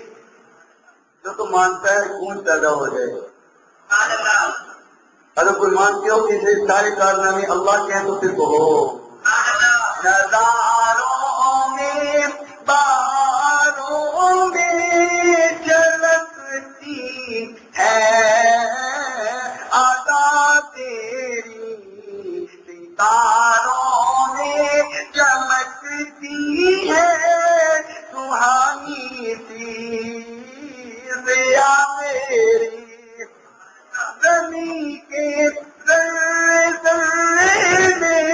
Speaker 1: جو تو مانتا ہے خون پیدا ہو جائے، اگر کوئی مانتے ہو کہ اسے سارے کارنامے اللہ کے ہیں تو پھر کہو نظاروں میں بہاروں میں جھلکتی ہے ادا تیری، ستاروں میں چمکتی ہے سہانی سی ضیا میری، زمین کے ذرے ذرے میں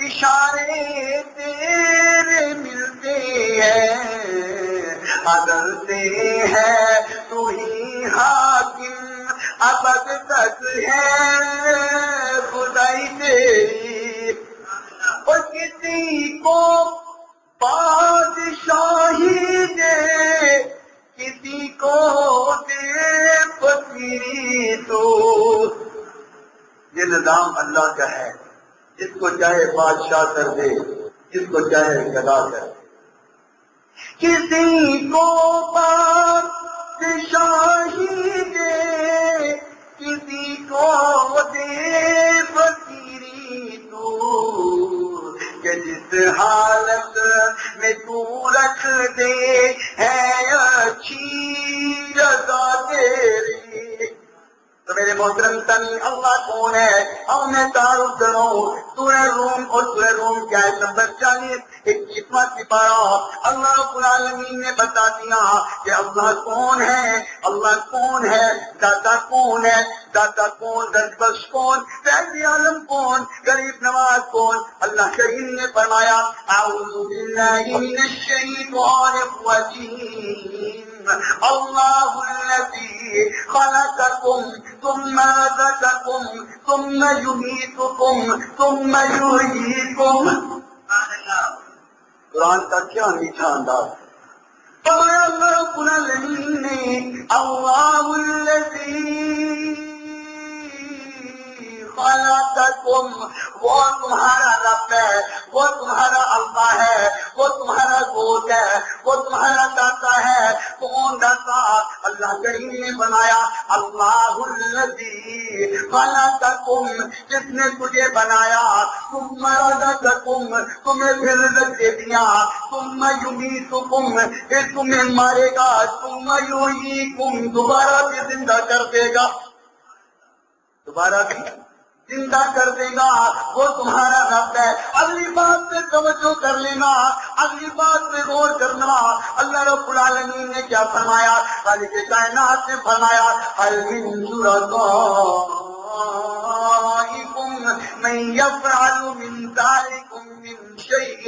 Speaker 1: اشارے تیرے ملتے ہیں، ازل سے ہے تو ہی حاکم، ابد تک ہے خدائی تیری، اور کسی کو بادشاہی دے، کسی کو دے فقیری تو۔ یہ نظام اللہ کا ہے، جس کو چاہے بادشاہ کر دے، جس کو چاہے گدا کر دے، کسی کو بادشاہی دے، کسی کو دے فقیری تو، کہ جس حالت میں تو رکھ دے ہے اچھی رضا تیری۔ تو میرے محترم سمی اللہ کون ہے؟ اب میں تعارف کروں. سورہ روم اور سورہ روم کی آیت نمبر 40 21واں سپارہ اللہ رب العالمین نے بتا دیا کہ اللہ کون ہے. اللہ کون ہے؟ داتا کون ہے؟ داتا کون؟ رزق کون؟ فیض عالم کون؟ غریب نواز کون؟ اللہ کریم نے فرمایا اعوذ باللہ من الشیطان الرجیم اللہ الذی خلقکم ثم رزقکم ثم یمیتکم ثم یحییکم. قرآن کا کیا میٹھا انداز ہے. فرمایا اللہ رب العالمین نے اللہ الذی خلقکم، وہ تمہارا رب ہے، وہ تمہارا اللہ ہے، وہ تمہارا گود ہے، وہ تمہارا داتا ہے. کون داتا؟ اللہ کریم نے بنایا اللہ الذی خلقکم، جس نے تجھے بنایا. ثم رزقکم، تمہیں پھر رزق دے دیا. ثم یمیتکم، پھر تمہیں مارے گا. ثم یحییکم، دوبارہ بھی زندہ کر دے گا. دوبارہ بھی زندہ کر دے گا. وہ تمہارا رب ہے. اگلی بات پہ توجہ کر لینا، اگلی بات پہ غور کرنا. اللہ رب العالمین نے کیا فرمایا؟ خالق کائنات نے فرمایا هل من شرکائکم من یفعل من ذلکم من شیء.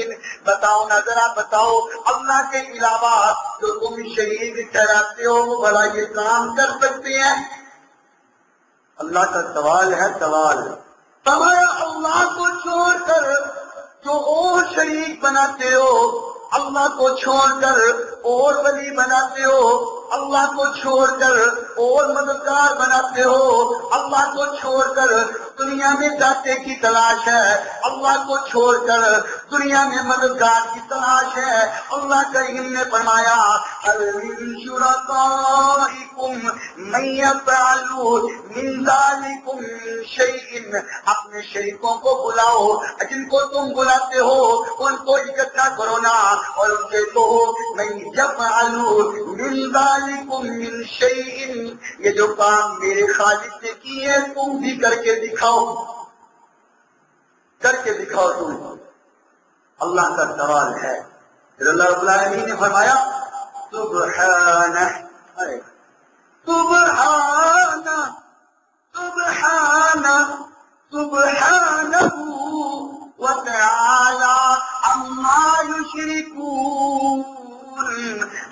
Speaker 1: بتاؤ نا ذرا بتاؤ، اللہ کے علاوہ جو تم شریک ٹھہراتے ہو وہ بھلا یہ کام کر سکتے ہیں؟ اللہ کا سوال ہے. سوال فرمایا اللہ کو چھوڑ کر جو اور شریک بناتے ہو، اللہ کو چھوڑ کر اور ولی بناتے ہو، اللہ کو چھوڑ کر اور مددگار بناتے ہو، اللہ کو چھوڑ کر دنیا میں داتے کی تلاش ہے، اللہ کو چھوڑ کر دنیا میں مددگار کی تلاش ہے. اللہ کریم نے فرمایا هل من شرکائکم من یفعل من ذلکم من شیء. اپنے شریکوں کو بلاؤ، جن کو تم بلاتے ہو ان کو اکٹھا کرو نا اور ان سے کہو من یفعل من ذلکم من شیء. یہ جو کام میرے خالق نے کی ہے تم بھی کر کے دکھاؤ، کر کے دکھاؤ تم. اللہ کا سوال ہے. پھر اللہ رب العالمین نے فرمایا سبحانہ سبحانہ سبحانہ سبحانہ وتعالی عما یشرکون.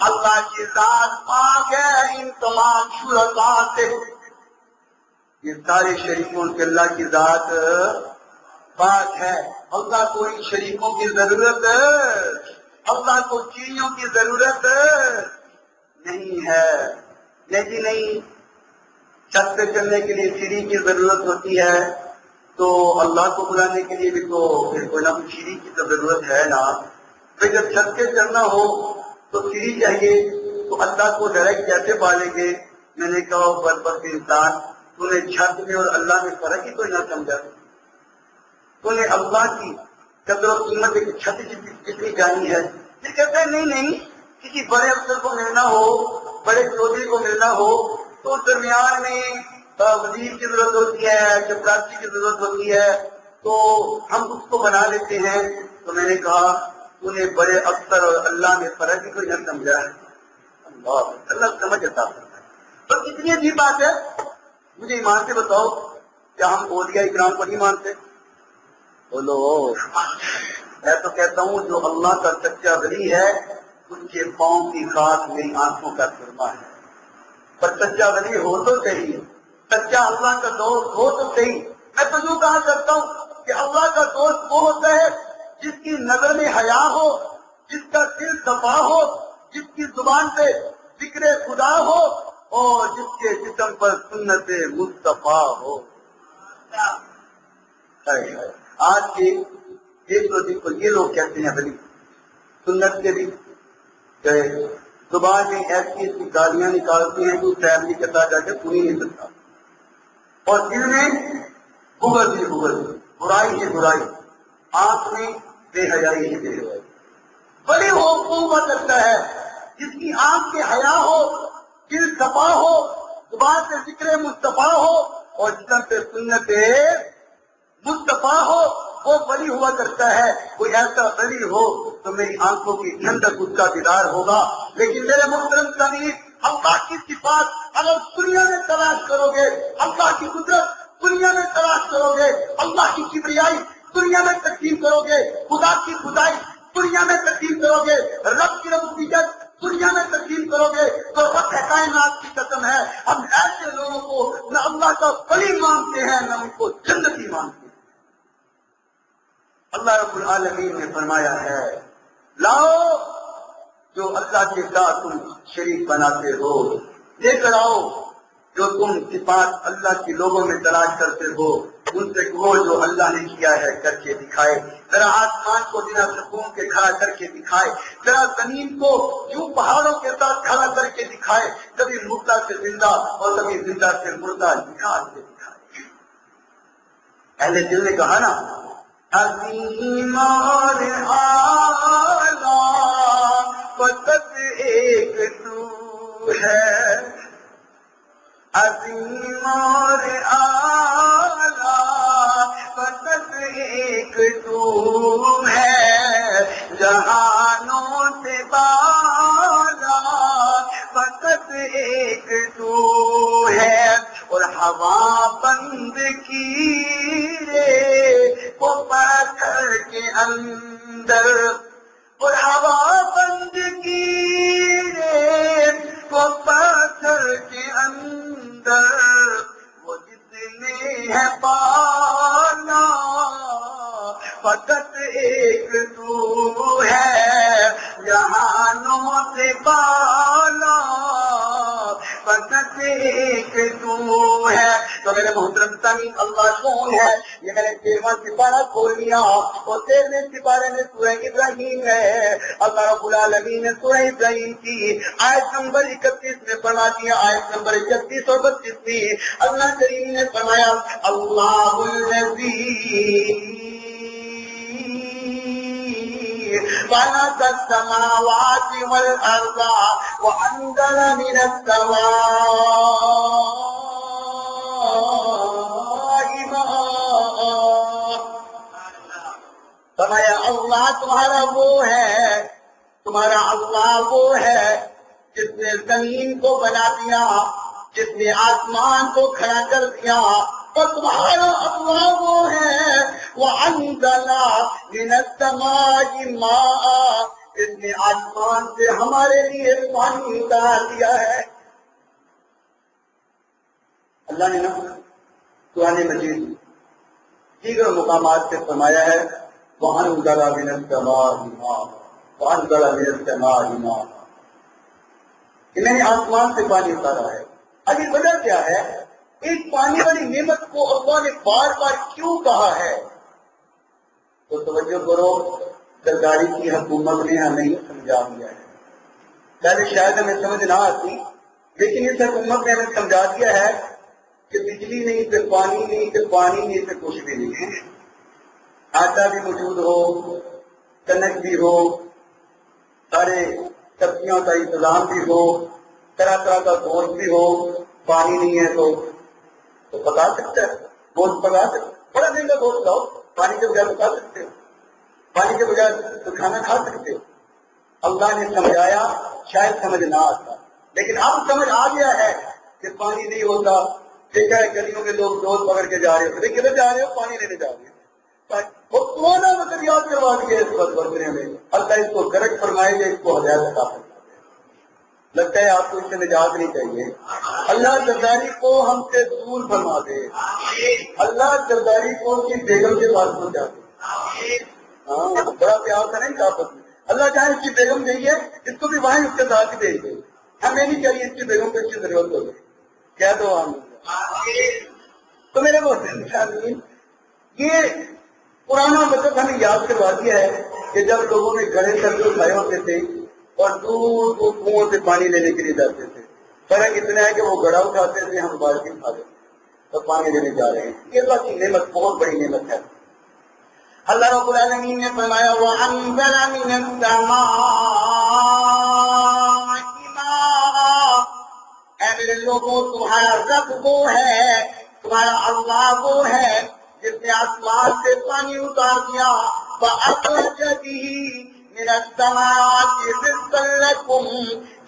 Speaker 1: اللہ کی ذات پاک ہے ان تمام شرکاء سے. یہ سارے شریکوں سے اللہ کی ذات پاک ہے. اللہ کو ان شریکوں کی ضرورت، اللہ کو چیزوں کی ضرورت نہیں ہے. لیکن نہیں، چھت پہ چلنے کے لیے سیڑھی کی ضرورت ہوتی ہے تو اللہ کو بلانے کے لیے بھی تو پھر کوئی نہ کوئی سیڑھی کی تو ضرورت ہے نا. پھر جب چھت پہ چلنا ہو تو سیڑھی چاہیے، تو اللہ کو ڈائریکٹ کیسے پالیں گے؟ میں نے کہا بدبخت انسان، تو نے چھت میں اور اللہ میں فرق ہی کوئی نہ سمجھا. تو نے اللہ کی قدر و قیمت ایک چھت جتنی جانی ہے. پھر کہتے ہیں نہیں نہیں، کسی بڑے افسر کو ملنا ہو، بڑے چودھری کو ملنا ہو تو درمیان میں وزیر کی ضرورت ہوتی ہے، چپراسی کی ضرورت ہوتی ہے، تو ہم اس کو بنا لیتے ہیں. تو میں نے کہا تو نے بڑے افسر اور اللہ میں فرق ہی کوئی نہ سمجھا ہے. اللہ سمجھ آتا ہے. تو کتنی عجیب بات ہے. مجھے ایمان سے بتاؤ، کیا ہم اولیاء اکرام کو نہیں مانتے؟ بولو. میں تو کہتا ہوں جو اللہ کا سچا ولی ہے اس کے پاؤں کی خاص میری آنکھوں کا سرما ہے. پر سچا ولی ہو تو صحیح، سچا اللہ کا دوست ہو تو صحیح. میں تو یوں کہا کرتا ہوں کہ اللہ کا دوست وہ ہوتا ہے جس کی نظر میں حیا ہو، جس کا دل صفا ہو، جس کی زبان پہ ذکر خدا ہو اور جس کے جسم پر سنت مصطفیٰ ہو. آج کے دیکھو یہ لوگ کہتے ہیں بلی سنت کے بھی زبان میں ایسی ایسی گالیاں نکالتے ہیں جو فیملی کے ساتھ جا کے سن ہی نہیں سکتا، اور دل میں بغض ہی بغض، برائی ہی برائی، آنکھ میں بے حیائی ہی بے حیائی. بڑی خوبصورت لگتا ہے جس کی آنکھ کے حیا ہو، دل صفا ہو، زبان سے ذکر مصطفیٰ ہو اور جس پہ سنت مصطفیٰ ہو وہ ولی ہوا کرتا ہے. کوئی ایسا ولی ہو تو میری آنکھوں کی ٹھنڈک اس کا دیدار ہوگا. لیکن میرے محترم سامعین، اللہ کی صفات اگر دنیا میں تلاش کرو گے، اللہ کی قدرت دنیا میں تلاش کرو گے، اللہ کی کبریائی دنیا میں تقسیم کرو گے، خدا کی خدائی دنیا میں تقسیم کرو گے، رب کی ربوبیت دنیا میں تقسیم کرو گے، تو رب کائنات کی قسم ہے ہم ایسے لوگوں کو نہ اللہ کا ولی مانتے ہیں نہ ان کو جنتی مانتے ہیں. اللہ رب العالمین نے فرمایا ہے لاؤ جو اللہ کے ساتھ تم شریک بناتے ہو، لے کر آؤ جو تم صفات اللہ کے لوگوں میں تلاش کرتے ہو، ان سے کہو جو اللہ نے کیا ہے کر کے دکھائے. ذرا آسمان کو بنا سکون کے کھڑا کر کے دکھائے، ذرا زمین کو یوں پہاڑوں کے ساتھ کھڑا کر کے دکھائے، کبھی مردہ سے زندہ اور کبھی زندہ سے مردہ نکال کے دکھائے. اہل دل نے کہا نا عظیم اور اعلیٰ فقط ایک تو ہے، عظیم اور اعلیٰ فقط ایک تو ہے، جہانوں سے بالا فقط ایک تو ہے. اور ہوا بند کی رے وہ پتھر کے اندر، اور ہوا بند کی رے وہ پتھر کے اندر، وہ جتنے ہے بالا فقط ایک تو ہے، جہانوں سے بالا فقط ایک تو ہے. تو میرے محترم سامعین، اللہ کون ہے؟ یہ میں نے 13واں سپارہ کھول لیا اور 13ویں سپارے میں سورہ ابراہیم ہے. اللہ رب العالمین نے سورہ ابراہیم کی آیت نمبر 31 میں فرما دیا، آیت نمبر 31 اور 32 میں اللہ کریم نے فرمایا اللہ الذی خلق السماوات والارض وانزل من السماء ماء. فرمایا اللہ تمہارا وہ ہے، تمہارا اللہ وہ ہے جس نے زمین کو بنا دیا، جس نے آسمان کو کھڑا کر دیا. اور تمہارا اللہ وہ ہے وَأَنزَلَ مِنَ السَّمَاءِ مَاءً، اس نے آسمان سے ہمارے لیے پانی اتار دیا ہے. اللہ نے نا قرآن مجید دیگر مقامات سے فرمایا ہے وَأَنزَلَ مِنَ السَّمَاءِ مَاءً وَأَنزَلَ مِنَ السَّمَاءِ مَاءً، کہ میں نے آسمان سے پانی اتارا ہے. اب یہ وجہ کیا ہے؟ ایک پانی والی نعمت کو اللہ نے بار بار کیوں کہا ہے؟ تو توجہ کرو، سرکاری کی حکومت نے ہمیں سمجھا دیا ہے. پہلے شاید ہمیں سمجھ نہ آتی، لیکن اس حکومت نے ہمیں سمجھا دیا ہے کہ بجلی نہیں پھر پانی نہیں، پھر پانی نہیں پھر کچھ بھی نہیں ہے. آٹا بھی موجود ہو، کنک بھی ہو، سارے سبزیوں کا انتظام بھی ہو، طرح طرح کا گوشت بھی ہو، پانی نہیں ہے تو پکا سکتا ہے، گوشت پکا سکتا ہے. بڑا مہنگا گوشت لاؤ، پانی کے بغیر پکا سکتے ہو، پانی کے بغیر تو کھانا کھا سکتے ہو. اللہ نے سمجھایا، شاید سمجھ نہ آتا، لیکن اب سمجھ آ گیا ہے کہ پانی نہیں ہوتا. دیکھا ہے گلیوں میں لوگ ڈول پکڑ کے جا رہے ہو، کدھر جا رہے ہو؟ پانی لینے جا رہے ہو. وہ پرانا وقت یاد کروا دیا اس وقت برتنے میں. اللہ اس کو گرج فرمائے گے، اس کو ہدایت عطا فرمائے. لگتا ہے آپ کو اس سے نجات نہیں چاہیے. اللہ زرداری کو ہم سے دور فرما دے، اللہ زرداری کو اس کی بیگم کے پاس پہنچا دے. ہاں بڑا پیار تھا نہیں آپس میں. اللہ چاہے اس کی بیگم گئی ہے، اس کو بھی وہاں اس کے ساتھ ہی بھیج دے. ہمیں نہیں چاہیے اس کی بیگم کو اس کی ضرورت ہو گئی. کیا دو ہم تو میرے محترم یہ پرانا وقت ہمیں یاد کروا دیا ہے کہ جب لوگوں نے گھڑے کر کے اٹھائے ہوتے تھے اور دور دور کنووں سے پانی لینے کے لیے جاتے تھے. فرق اتنا ہے کہ وہ گڑھا اٹھاتے تھے، ہم بالٹی اٹھاتے تھے تو پانی لینے جا رہے ہیں. یہ اللہ کی نعمت بہت بڑی نعمت ہے. اللہ رب العالمین نے فرمایا وَأَنزَلَ مِنَ السَّمَاءِ مَاءً. اے میرے لوگوں، تمہارا رب وہ ہے تمہارا اللہ وہ ہے جس نے آسمان سے پانی اتار دیا فَأَخْرَجَ بِهِ مِنَ السَّمَاوَاتِ رِزْقًا لَكُمْ،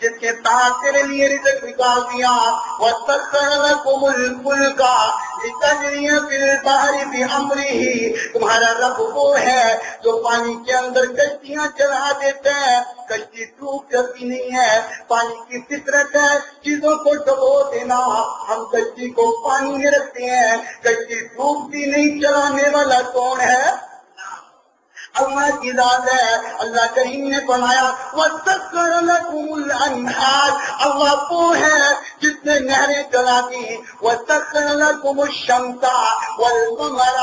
Speaker 1: جس کے ساتھ تیرے لیے رزق نکال دیا وَسَخَّرَ لَكُمُ الْفُلْكَ لِتَجْرِيَ فِي الْبَحْرِ بِأَمْرِهِ، تمہارا رب وہ ہے جو پانی کے اندر کشتیاں چلا دیتا ہے، کشتی ڈوب جاتی نہیں ہے، پانی کی فطرت ہے چیزوں کو ڈبو دینا، ہم کشتی کو پانی میں رکھتے ہیں، کشتی ڈوبتی نہیں، چلانے والا کون ہے؟ اللہ کی ذات ہے۔ اللہ کریم نے فرمایا وَسَخَّرَ لَكُمُ الْأَنْهَارَ، اللہ وہ ہے جس نے نہریں چلا دی، وَسَخَّرَ لَكُمُ الشَّمْسَ وَالْقَمَرَ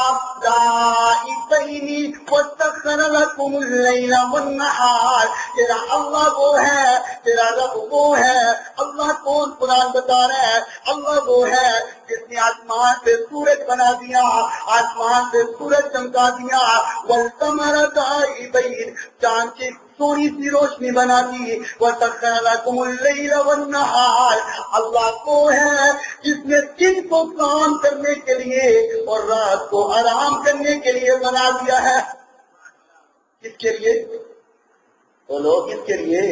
Speaker 1: دَائِبَيْنِ وَسَخَّرَ لَكُمُ اللَّيْلَ وَالنَّهَارَ، تیرا اللہ وہ ہے، تیرا رب وہ ہے۔ اللہ کون؟ قرآن بتا رہا ہے اللہ وہ ہے جس نے آسمان سے سورج بنا دیا، آسمان سے سورج چمکا دیا، وَالْقَمَرَ دَائِبَيْنِ، چاند کی سونی سی روشنی بنا دی، وَسَخَّرَ لَكُمُ اللَّيْلَ وَالنَّهَارَ، اللہ وہ ہے جس نے دن کو کام کرنے کے لیے اور رات کو آرام کرنے کے لیے بنا دیا ہے۔ کس کے لیے؟ بولو کس کے لیے؟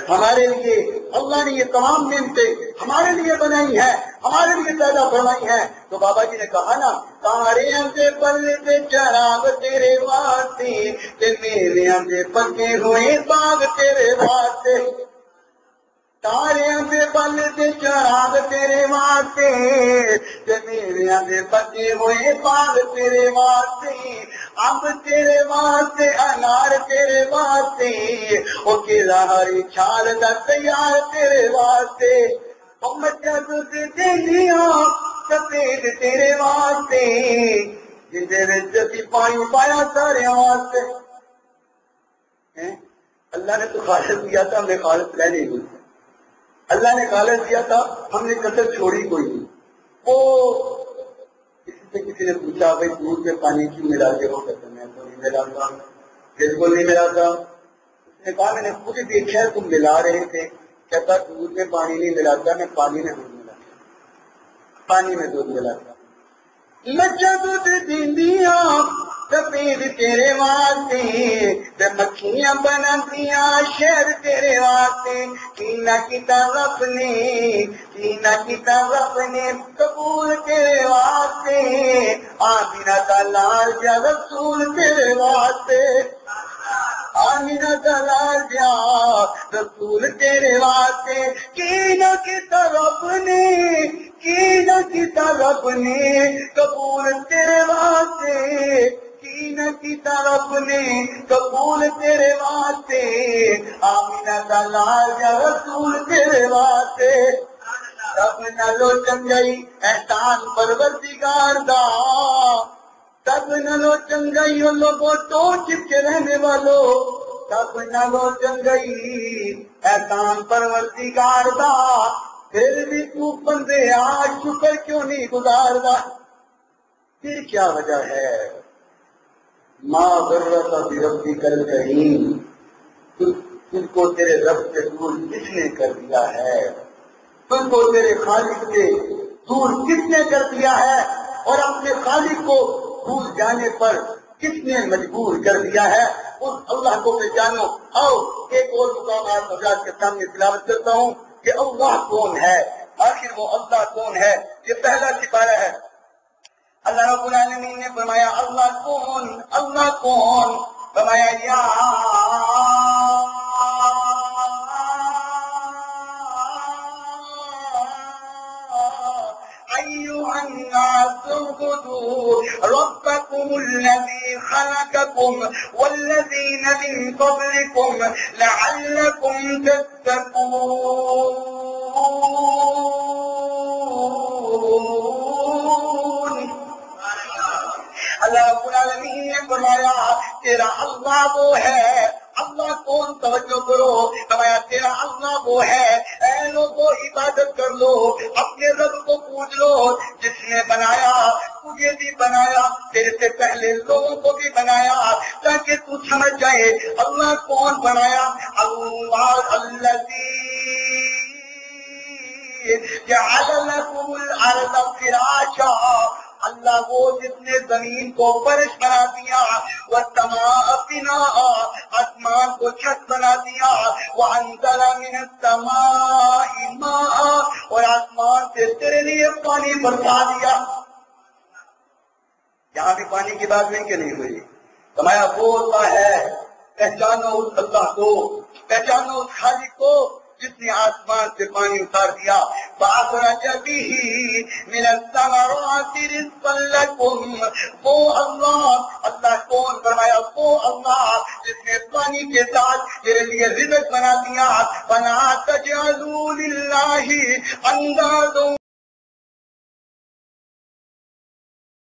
Speaker 1: ہمارے لیے۔ اللہ نے یہ تمام نعمتیں ہمارے لیے بنائی ہیں، ہمارے لیے پیدا فرمائی ہیں۔ تو بابا جی نے کہا نا تارے اندے پلے تے چراغ تیرے واسطے تے میرے اندے پکے ہوئے باغ تیرے واسطے، تارے اندے پلے تے چراغ تیرے واسطے تے میرے اندے پکے ہوئے باغ تیرے واسطے، اب تیرے واسطے، انار تیرے واسطے، او کیلا ہری چھال دا تیار تیرے واسطے، او مچھا دودھ دینیاں سفید تیرے واسطے، جندے وچ اسی پانی پایا سارے واسطے۔ اللہ نے تو خالص دیا تھا، ہم نے خالص لے نہیں ہوئی۔ اللہ نے خالص دیا تھا، ہم نے کسر چھوڑی کوئی نہیں۔ وہ کسی نے پوچھا بھائی دودھ میں پانی کیوں ملاتے ہو؟ کہتے میں تو نہیں ملاتا، بالکل نہیں ملاتا۔ اس نے کہا میں نے خود دیکھا ہے تم ملا رہے تھے۔ کہتا دودھ میں پانی نہیں ملاتا، میں پانی میں دودھ ملاتا، پانی میں دودھ ملاتا۔ مچھا دودھ دیندیاں سفید تیرے واسطے تے مکھیاں بناندیاں شہر تیرے واسطے، کینا کیتا رب نے، کینا کیتا رب نے قبول تیرے واسطے، آمینہ دا لال جا رسول تیرے واسطے، آمینہ دا لال جا رسول تیرے واسطے، کینا کیتا رب نے، کینا کیتا رب نے قبول تیرے واسطے، کینا کیتا رب نے قبول تیرے واسطے، آمینہ دا لال جا رسول تیرے واسطے۔ رب نالو چنگائی احسان پروردگار دا، سب نالو چنگائی او لوگوں تو چپکے رہنے والو، سب نالو چنگائی احسان پروردگار دا، پھر بھی تو بندے آج شکر کیوں نہیں گزاردا؟ پھر کیا وجہ ہے؟ ما غرک بربک الکریم، تجھ کو تیرے رب سے دور کس نے کر دیا ہے؟ تجھ کو تیرے خالق سے دور کس نے کر دیا ہے؟ اور اپنے خالق کو بھول جانے پر کس نے مجبور کر دیا ہے؟ اس اللہ کو پہچانو۔ آؤ ایک اور مقامات حضرات کے سامنے تلاوت کرتا ہوں کہ اللہ کون ہے، آخر وہ اللہ کون ہے۔ یہ پہلا سپارہ ہے۔ اللہ رب العالمین نے فرمایا اللہ کون، اللہ کون؟ فرمایا یا ایھا الناس اعبدوا ربکم الذی خلقکم والذین من قبلکم لعلکم تتقون۔ اللہ رب العالمین نے فرمایا تیرا اللہ وہ ہے، اللہ کون؟ توجہ کرو، فرمایا تیرا اللہ وہ ہے، اے لوگوں عبادت کر لو، اپنے رب کو پوچھ لو جس نے بنایا، تجھے بھی بنایا، تیرے سے پہلے لوگوں کو بھی بنایا، تاکہ تو سمجھ جائے اللہ کون بنایا۔ اللہ الذی لیے جعل لکم الارض فراشا، اللہ وہ جس نے زمین کو فرش بنا دیا، والسماء بناء، آسمان کو چھت بنا دیا، وانزل من السماء ماء، اور آسمان سے تیرے لیے پانی برسا دیا۔ یہاں بھی پانی کی بات نہیں کہ نہیں ہوئی، فرمایا وہ اللہ ہے، پہچانو اس اللہ کو، پہچانو اس خالق کو جس نے آسمان سے پانی اتار دیا۔ فَأَخْرَجَ بِهِ مِنَ الثَّمَرَاتِ رِزْقًا لَكُمْ، وہ اللہ کون؟ فرمایا وہ اللہ جس نے پانی کے ساتھ تیرے لیے رزق بنا دیا۔ فَلَا تَجْعَلُوا لِلَّهِ أَنْدَادًا